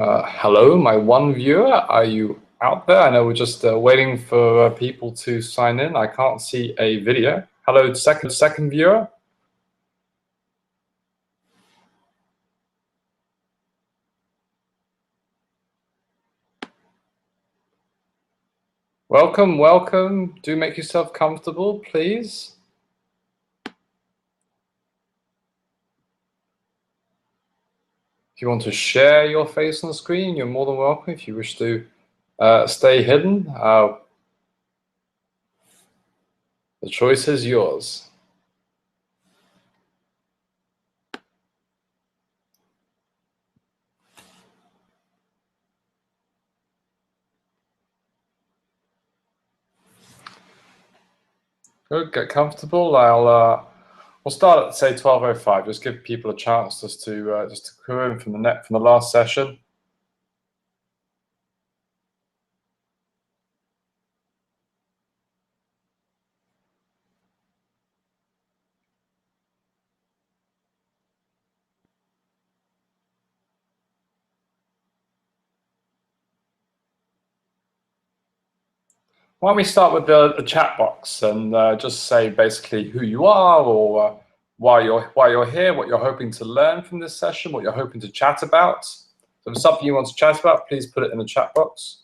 Hello, my one viewer. Are you out there? I know we're just waiting for people to sign in. I can't see a video. Hello, second viewer. Welcome, welcome. Do make yourself comfortable, please. If you want to share your face on the screen, you're more than welcome. If you wish to stay hidden, the choice is yours. Good, get comfortable. We'll start at say 12:05. Just give people a chance just to crew in from the last session. Why don't we start with the chat box and just say basically who you are, or why you're here, what you're hoping to learn from this session, what you're hoping to chat about. So if there's something you want to chat about, please put it in the chat box.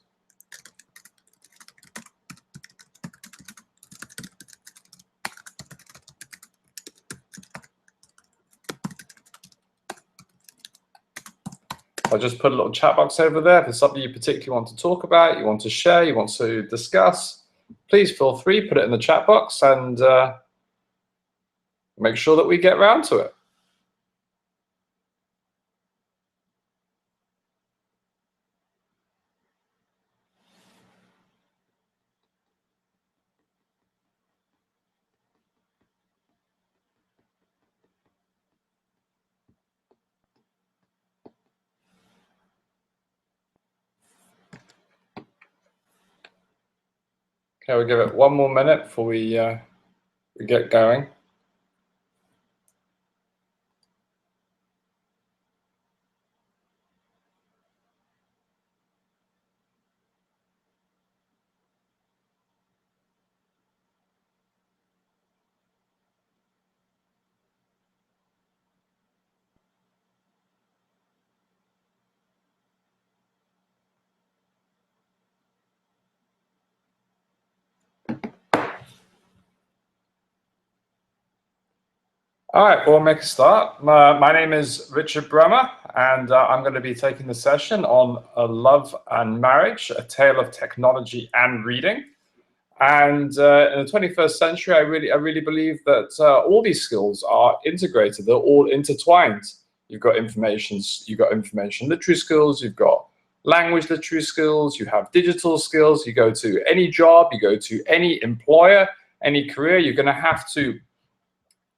I'll just put a little chat box over there. If there's something you particularly want to talk about, you want to share, you want to discuss, please feel free, put it in the chat box and make sure that we get around to it. Okay, we'll give it one more minute before we get going. All right, we'll make a start. My name is Richard Bremer, and I'm going to be taking the session on Love and Marriage, a tale of technology and reading. And in the 21st century, I really believe that all these skills are integrated. They're all intertwined. You've got information literacy skills, you've got language literacy skills, you have digital skills. You go to any job, you go to any employer, any career, you're going to have to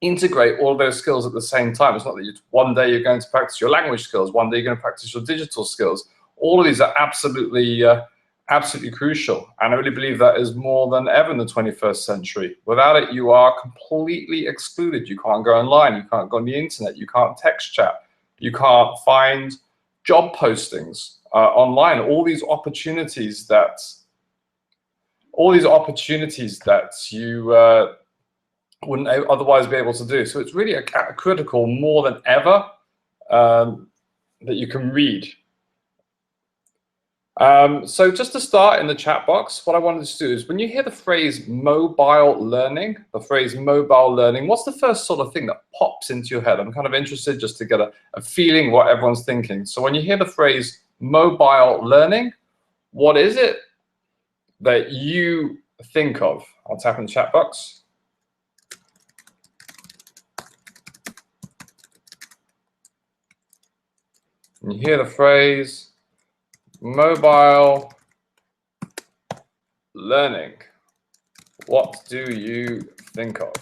integrate all those skills at the same time. It's not that one day you're going to practice your language skills, one day you're going to practice your digital skills. All of these are absolutely crucial, and I really believe that is more than ever in the 21st century. Without it, you are completely excluded. You can't go online, you can't go on the internet, you can't text chat, you can't find job postings online. All these opportunities that you wouldn't otherwise be able to do. So it's really critical more than ever that you can read. So just to start in the chat box, what I wanted to do is when you hear the phrase mobile learning, what's the first sort of thing that pops into your head? I'm kind of interested just to get a feeling what everyone's thinking. So when you hear the phrase mobile learning, what is it that you think of? I'll tap in the chat box. And you hear the phrase mobile learning. What do you think of?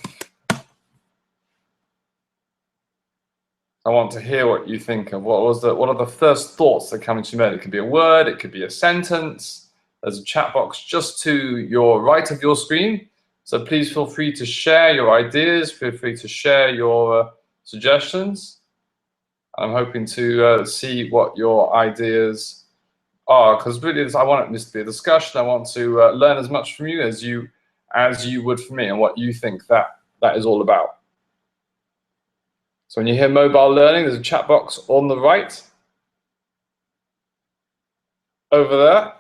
I want to hear what you think of. What are the first thoughts that come into your mind? It could be a word, it could be a sentence. There's a chat box just to your right of your screen. So please feel free to share your ideas, feel free to share your suggestions. I'm hoping to see what your ideas are, because really I want this to be a discussion. I want to learn as much from you as you would from me, and what you think that is all about. So when you hear mobile learning, there's a chat box on the right over there.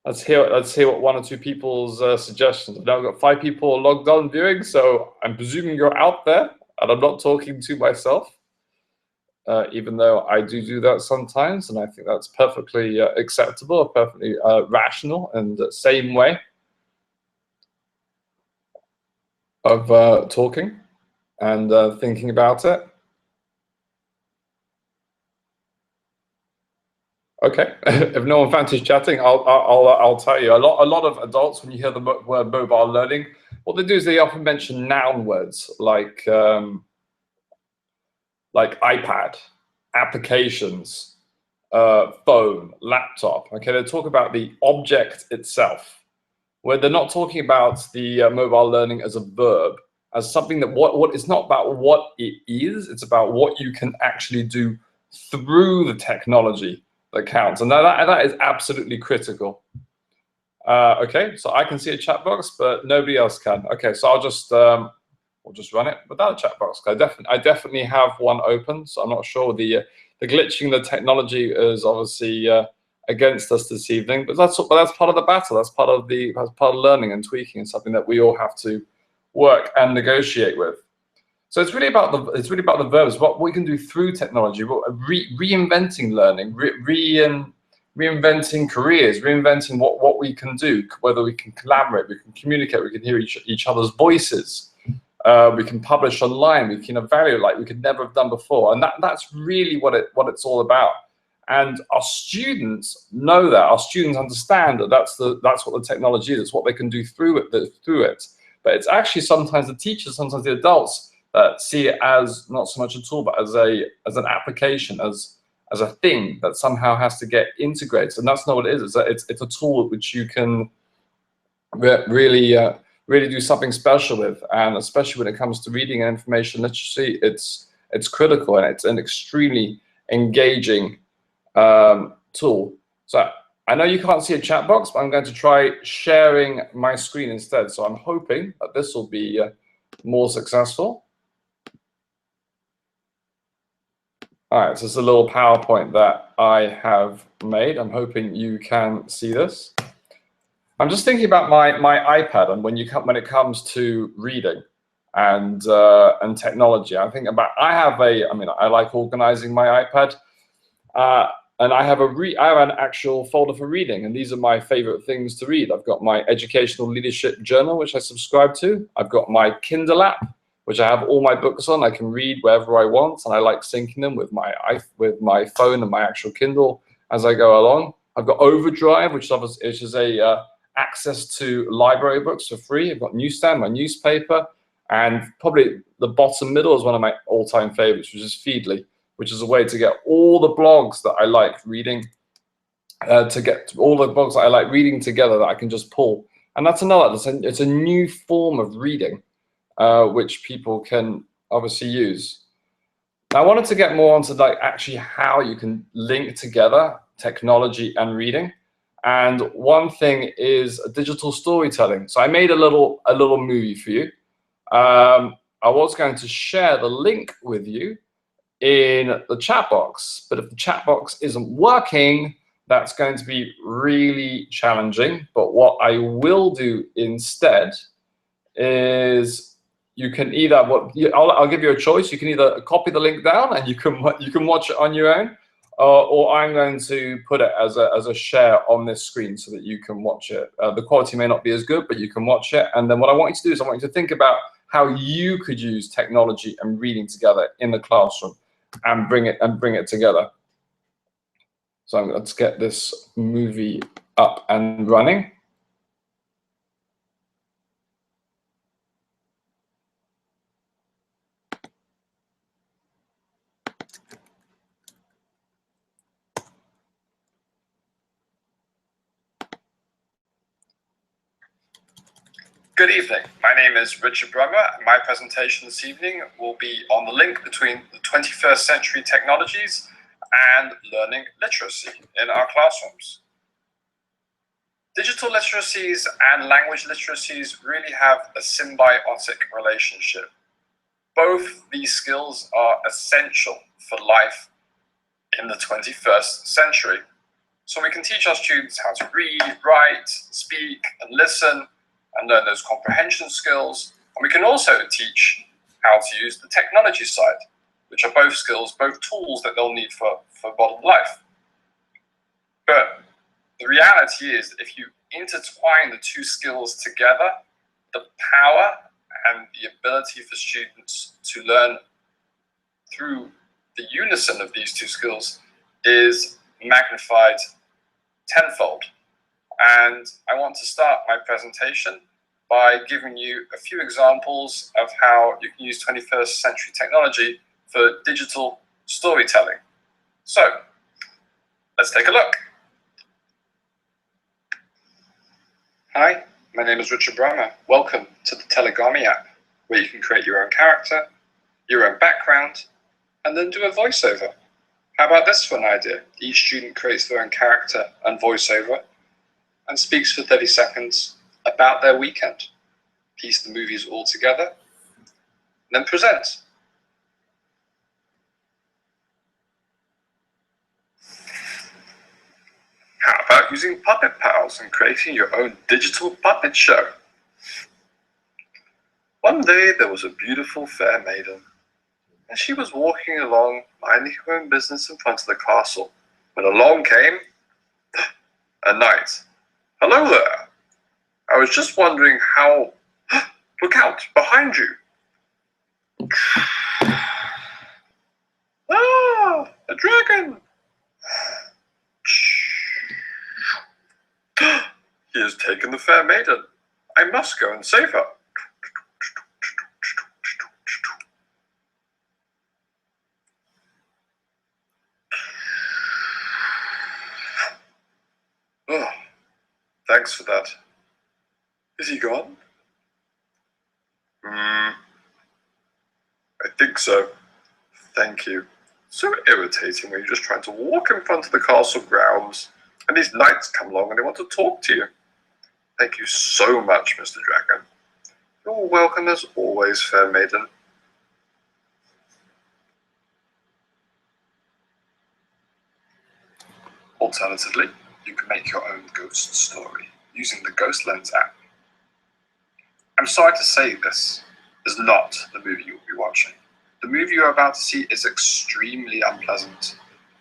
Let's hear what one or two people's suggestions. Now I've got 5 people logged on viewing, so I'm presuming you're out there, and I'm not talking to myself, even though I do that sometimes, and I think that's perfectly acceptable, perfectly rational, and the same way of talking and thinking about it. Okay, if no one fancies chatting, I'll tell you. A lot of adults, when you hear the word mobile learning, what they do is they often mention noun words like iPad, applications, phone, laptop. Okay, they talk about the object itself, where they're not talking about the mobile learning as a verb, as something that what it's not about what it is, it's about what you can actually do through the technology that counts, and that is absolutely critical. Okay, so I can see a chat box, but nobody else can. Okay, so we'll just run it without a chat box. I definitely have one open, so I'm not sure the glitching the technology is obviously against us this evening, but that's part of the battle. That's part of learning and tweaking, and something that we all have to work and negotiate with. So it's really about the verbs, what we can do through technology, reinventing learning, reinventing careers, reinventing what we can do, whether we can collaborate, we can communicate, we can hear each other's voices, we can publish online, we can evaluate like we could never have done before, and that's really what it's all about. And our students know that. Our students understand that that's what the technology is. It's what they can do through it. But it's actually sometimes the teachers, sometimes the adults that see it as not so much a tool, but as an application, as a thing that somehow has to get integrated. And that's not what it is. It's a tool which you can really do something special with, and especially when it comes to reading and information literacy, it's critical, and it's an extremely engaging tool. So I know you can't see a chat box, but I'm going to try sharing my screen instead. So I'm hoping that this will be more successful. All right, so it's a little PowerPoint that I have made. I'm hoping you can see this. I'm just thinking about my iPad, and when it comes to reading and technology, I like organizing my iPad, and I have an actual folder for reading, and these are my favorite things to read. I've got my educational leadership journal, which I subscribe to. I've got my Kindle app, which I have all my books on. I can read wherever I want, and I like syncing them with my phone and my actual Kindle as I go along. I've got Overdrive, which is a access to library books for free. I've got Newsstand, my newspaper, and probably the bottom middle is one of my all-time favorites, which is Feedly, which is a way to get all the blogs that I like reading, to get all the blogs that I like reading together that I can just pull. And that's another. It's a new form of reading, which people can obviously use. Now, I wanted to get more onto actually how you can link together technology and reading. And one thing is digital storytelling. So I made a little movie for you. I was going to share the link with you in the chat box, but if the chat box isn't working, that's going to be really challenging. But what I will do instead is you can either I'll give you a choice. You can either copy the link down and you can watch it on your own, or I'm going to put it as a share on this screen so that you can watch it. The quality may not be as good, but you can watch it. And then what I want you to do is I want you to think about how you could use technology and reading together in the classroom and bring it together. So let's get this movie up and running. Good evening. My name is Richard Brummer, and my presentation this evening will be on the link between the 21st century technologies and learning literacy in our classrooms. Digital literacies and language literacies really have a symbiotic relationship. Both these skills are essential for life in the 21st century. So we can teach our students how to read, write, speak, and listen, and learn those comprehension skills. And we can also teach how to use the technology side, which are both skills, both tools that they'll need for modern life. But the reality is that if you intertwine the two skills together, the power and the ability for students to learn through the unison of these two skills is magnified tenfold. And I want to start my presentation by giving you a few examples of how you can use 21st century technology for digital storytelling. So let's take a look. Hi, my name is Richard Brummer. Welcome to the Telegami app, where you can create your own character, your own background, and then do a voiceover. How about this for an idea? Each student creates their own character and voiceover and speaks for 30 seconds about their weekend. Piece the movies all together, and then present. How about using Puppet Pals and creating your own digital puppet show? One day there was a beautiful fair maiden, and she was walking along, minding her own business in front of the castle, when along came a knight. Hello there. I was just wondering how... Look out, behind you. Ah, a dragon. He has taken the fair maiden. I must go and save her. Oh, thanks for that. Is he gone? I think so. Thank you. So irritating when you're just trying to walk in front of the castle grounds and these knights come along and they want to talk to you. Thank you so much, Mr. Dragon. You're welcome as always, fair maiden. Alternatively, you can make your own ghost story using the Ghost Lens app. I'm sorry to say this is not the movie you'll be watching. The movie you're about to see is extremely unpleasant.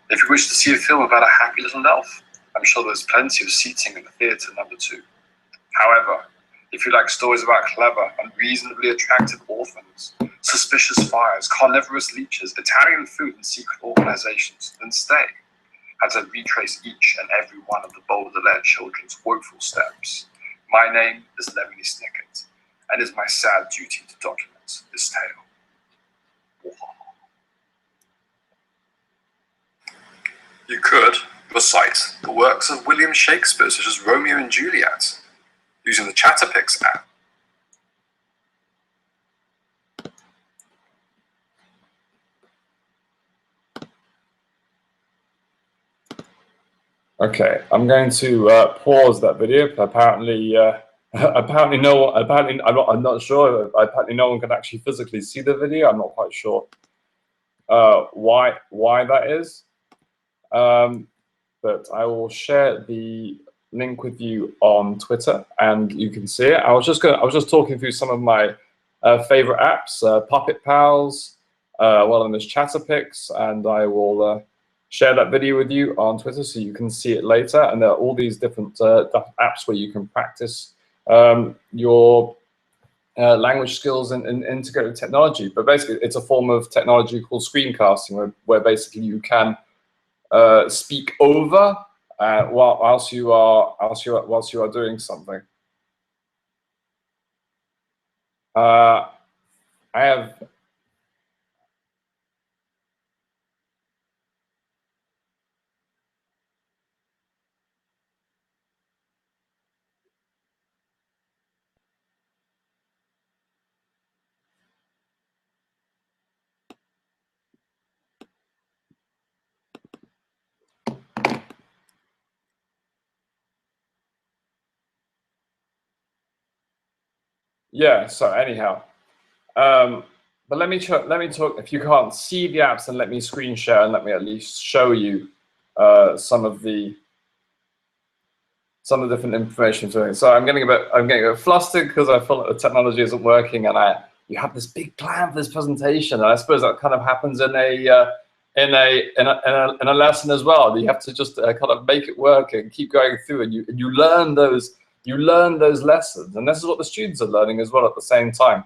If you wish to see a film about a happy little elf, I'm sure there's plenty of seating in the theatre number 2. However, if you like stories about clever, unreasonably attractive orphans, suspicious fires, carnivorous leeches, Italian food and secret organizations, then stay as I retrace each and every one of the boulder-led children's woeful steps. My name is Lemony Snicket, and it is my sad duty to document this tale. You could recite the works of William Shakespeare, such as Romeo and Juliet, using the Chatterpix app. Okay, I'm going to pause that video. Apparently, I'm not sure. Apparently, no one can actually physically see the video. I'm not quite sure why that is. But I will share the link with you on Twitter, and you can see it. I was just talking through some of my favorite apps, Puppet Pals, one of them is Chatterpix, and I will share that video with you on Twitter so you can see it later. And there are all these different apps where you can practice your language skills and integrated technology. But basically, it's a form of technology called screencasting, where basically you can speak over whilst you are doing something. I have. Yeah, so anyhow, but let me talk. If you can't see the apps, then let me screen share and let me at least show you some of the different information. So I'm getting a bit flustered because I feel like the technology isn't working, and you have this big plan for this presentation, and I suppose that kind of happens in a lesson as well. You have to just kind of make it work and keep going through, and you learn those lessons, and this is what the students are learning as well at the same time.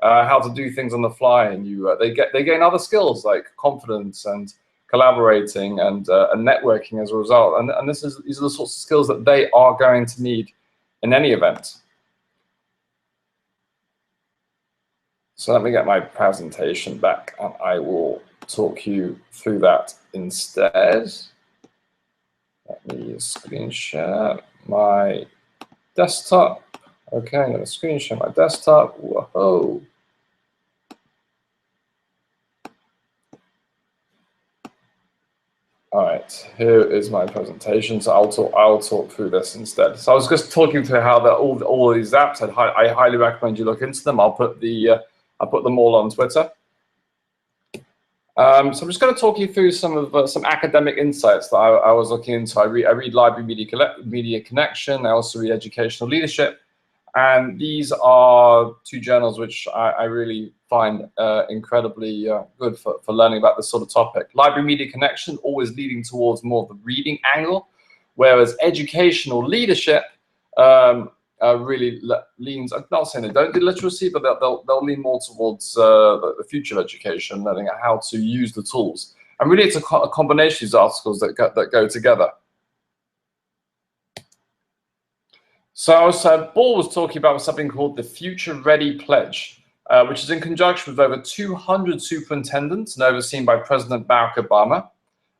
How to do things on the fly, and they gain other skills like confidence and collaborating and networking as a result. And these are the sorts of skills that they are going to need in any event. So let me get my presentation back, and I will talk you through that instead. Let me screen share my desktop. Okay, I'm going to screen share my desktop. Whoa. All right, here is my presentation. So I'll talk through this instead. So I was just talking through how all of these apps. I highly recommend you look into them. I'll put them all on Twitter. So I'm just going to talk you through some academic insights that I was looking into. I read Library Media Connection. I also read Educational Leadership. And these are two journals which I really find incredibly good for learning about this sort of topic. Library Media Connection, always leading towards more of the reading angle, whereas Educational Leadership really leans, I'm not saying they don't do literacy, but they'll lean more towards the future of education, learning how to use the tools. And really it's a combination of these articles that go together. So Ball was talking about something called the Future Ready Pledge, which is in conjunction with over 200 superintendents and overseen by President Barack Obama.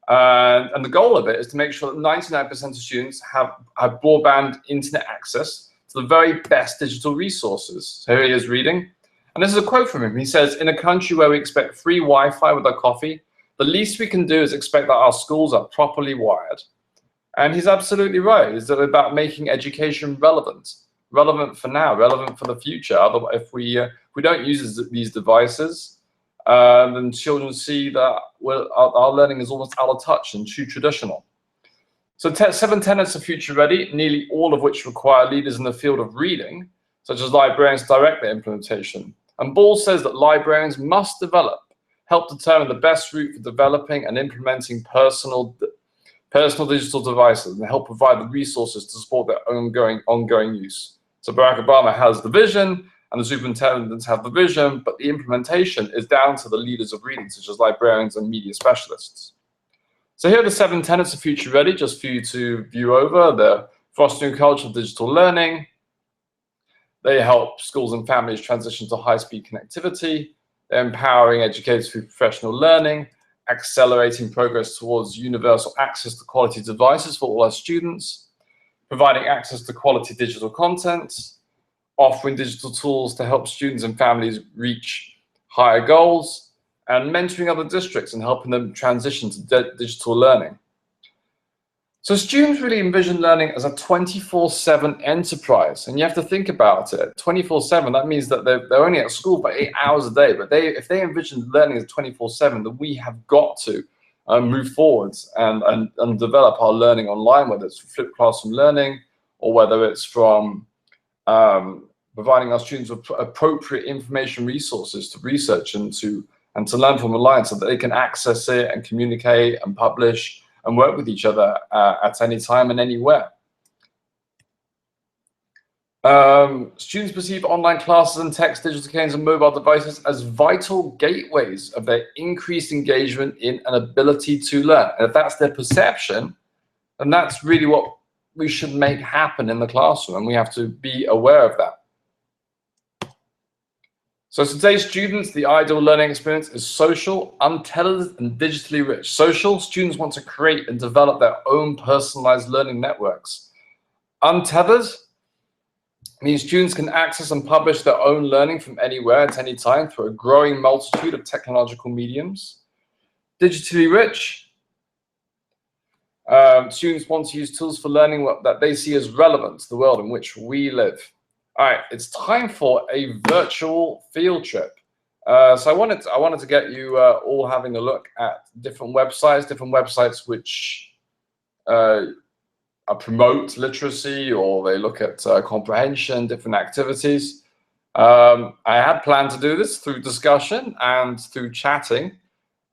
And the goal of it is to make sure that 99% of students have broadband internet access to the very best digital resources. So here he is reading. And this is a quote from him. He says, "In a country where we expect free Wi-Fi with our coffee, the least we can do is expect that our schools are properly wired." And he's absolutely right. It's about making education relevant for now, relevant for the future. Otherwise, if we don't use these devices, then children see that our learning is almost out of touch and too traditional. So 7 tenets of Future Ready, nearly all of which require leaders in the field of reading, such as librarians, direct their implementation. And Ball says that librarians must help determine the best route for developing and implementing personal digital devices and help provide the resources to support their ongoing use. So Barack Obama has the vision and the superintendents have the vision, but the implementation is down to the leaders of reading, such as librarians and media specialists. So here are the 7 tenets of Future Ready, just for you to view over. They're fostering a culture of digital learning. They help schools and families transition to high-speed connectivity. They're empowering educators through professional learning, accelerating progress towards universal access to quality devices for all our students, providing access to quality digital content, offering digital tools to help students and families reach higher goals, and mentoring other districts and helping them transition to digital learning. So students really envision learning as a 24/7 enterprise, and you have to think about it. 24/7, that means that they're only at school for 8 hours a day, but if they envision learning as 24/7, then we have got to move forwards and develop our learning online, whether it's flipped classroom learning or whether it's from providing our students with appropriate information resources to research and to learn from online so that they can access it and communicate and publish and work with each other at any time and anywhere. Students perceive online classes and text, digital games, and mobile devices as vital gateways of their increased engagement in an ability to learn. And if that's their perception, then that's really what we should make happen in the classroom, and we have to be aware of that. So today's students, the ideal learning experience is social, untethered, and digitally rich. Social, students want to create and develop their own personalized learning networks. Untethered means students can access and publish their own learning from anywhere at any time through a growing multitude of technological mediums. Digitally rich, students want to use tools for learning that they see as relevant to the world in which we live. All right, it's time for a virtual field trip. So I wanted to get you all having a look at different websites which promote literacy, or they look at comprehension, different activities. I had planned to do this through discussion and through chatting.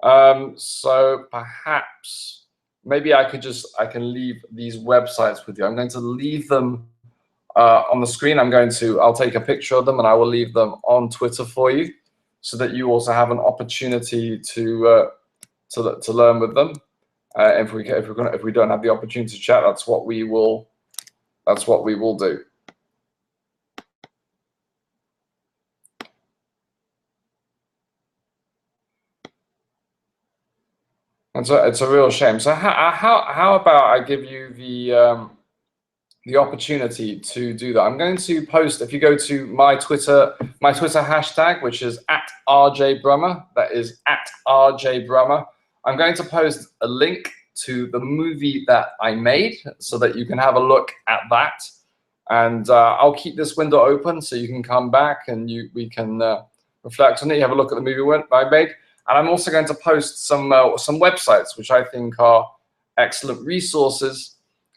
So perhaps maybe I can leave these websites with you. I'm going to leave them on the screen. I'll take a picture of them and I will leave them on Twitter for you, so that you also have an opportunity to learn with them. If we don't have the opportunity to chat, that's what we will do. And so it's a real shame. So how about I give you the opportunity to do that? I'm going to post, if you go to my Twitter hashtag, which is @RJBrummer, that is @RJBrummer. I'm going to post a link to the movie that I made, so that you can have a look at that. And I'll keep this window open so you can come back and we can reflect on it. You have a look at the movie I made. And I'm also going to post some websites which I think are excellent resources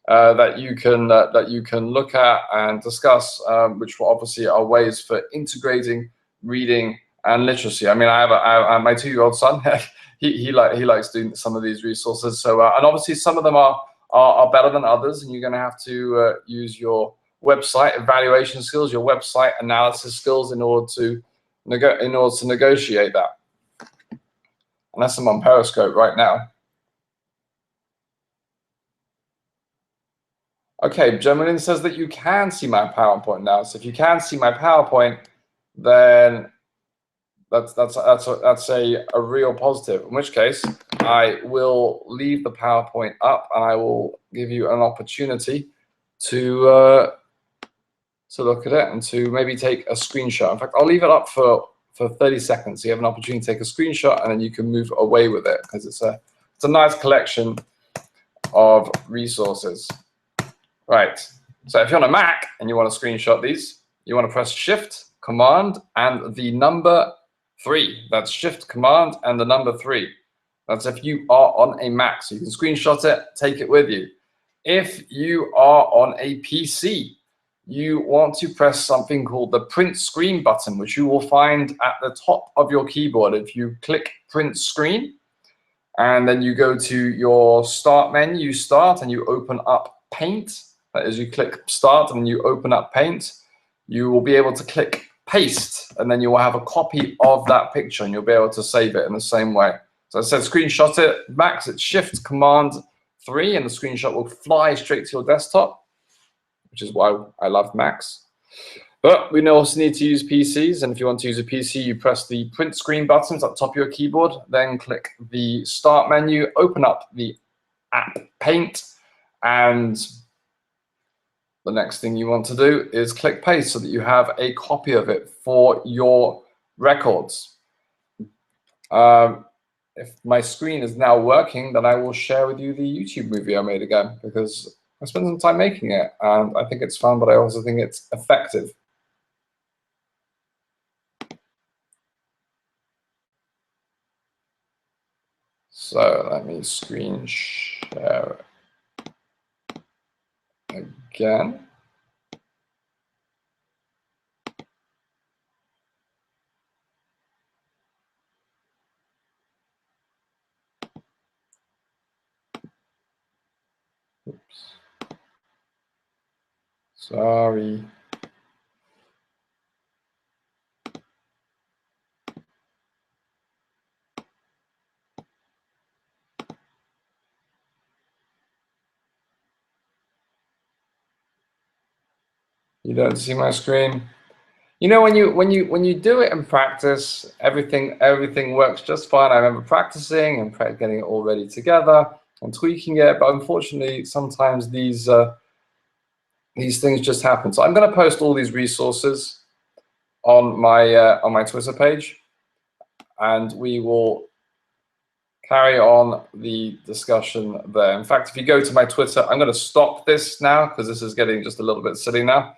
that you can look at and discuss, which obviously are ways for integrating reading and literacy. I mean, I have my 2-year-old son. he likes doing some of these resources. So and obviously some of them are better than others, and you're going to have to use your website evaluation skills, your website analysis skills in order to negotiate that. Unless I'm on Periscope right now. Okay, Germaline says that you can see my PowerPoint now. So if you can see my PowerPoint, then that's a real positive. In which case, I will leave the PowerPoint up and I will give you an opportunity to look at it and to maybe take a screenshot. In fact, I'll leave it up for 30 seconds. So you have an opportunity to take a screenshot, and then you can move away with it, because it's a nice collection of resources. Right. So if you're on a Mac and you want to screenshot these, you want to press Shift, Command, and the number 3. That's Shift, Command, and the number 3. That's if you are on a Mac. So you can screenshot it, take it with you. If you are on a PC, you want to press something called the print screen button, which you will find at the top of your keyboard. If you click print screen, and then you go to your start menu, and you open up Paint. That is, you click start and you open up Paint. You will be able to click paste, and then you will have a copy of that picture, and you'll be able to save it in the same way. So I said screenshot it. Max, it's Shift Command 3, and the screenshot will fly straight to your desktop, which is why I love Macs. But we also need to use PCs, and if you want to use a PC, you press the print screen buttons at the top of your keyboard, then click the start menu, open up the app Paint, and the next thing you want to do is click paste, so that you have a copy of it for your records. If my screen is now working, then I will share with you the YouTube movie I made again, because I spent some time making it, and I think it's fun, but I also think it's effective. So let me screen share it again. Oops. Sorry. You don't see my screen. You know, when you do it in practice, everything works just fine. I remember practicing and getting it all ready together and tweaking it, but unfortunately, sometimes these things just happen. So I'm going to post all these resources on my Twitter page, and we will carry on the discussion there. In fact, if you go to my Twitter, I'm going to stop this now because this is getting just a little bit silly now.